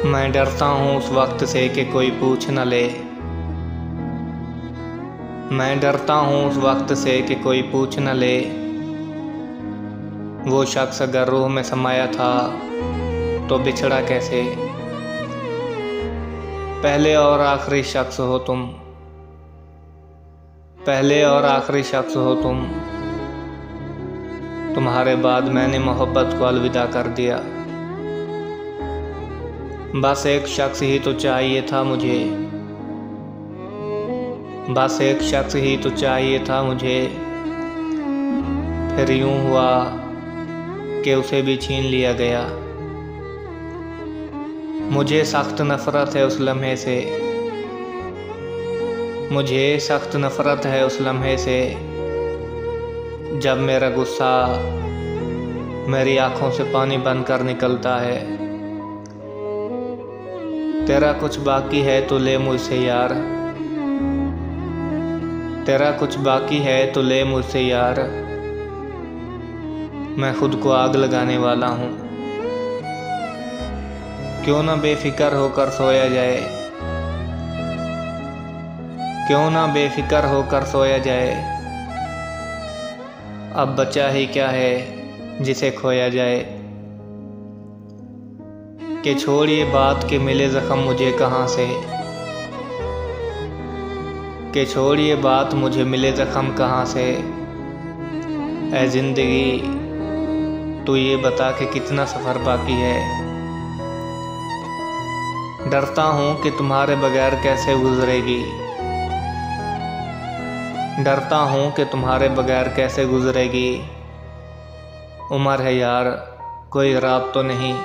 मैं डरता हूँ उस वक्त से कि कोई पूछ न ले। मैं डरता हूँ उस वक्त से कि कोई पूछ न ले। वो शख्स अगर रूह में समाया था तो बिछड़ा कैसे। पहले और आखिरी शख्स हो तुम, पहले और आखिरी शख्स हो तुम। तुम्हारे बाद मैंने मोहब्बत को अलविदा कर दिया। बस एक शख्स ही तो चाहिए था मुझे, बस एक शख्स ही तो चाहिए था मुझे। फिर यूं हुआ कि उसे भी छीन लिया गया। मुझे सख्त नफरत है उस लम्हे से, मुझे सख्त नफरत है उस लम्हे से जब मेरा गुस्सा मेरी आंखों से पानी बनकर निकलता है। तेरा कुछ बाकी है तो ले मुझसे यार, तेरा कुछ बाकी है तो ले मुझसे यार। मैं खुद को आग लगाने वाला हूँ। क्यों ना बेफिक्र होकर सोया जाए, क्यों ना बेफिक्र होकर सोया जाए। अब बचा ही क्या है जिसे खोया जाए। कि छोड़ ये बात कि मिले ज़ख्म मुझे कहाँ से, कि छोड़ ये बात मुझे मिले ज़ख्म कहाँ से। ऐ ज़िंदगी तू ये बता कि कितना सफ़र बाकी है। डरता हूँ कि तुम्हारे बगैर कैसे गुजरेगी, डरता हूँ कि तुम्हारे बगैर कैसे गुजरेगी। उम्र है यार कोई रात तो नहीं।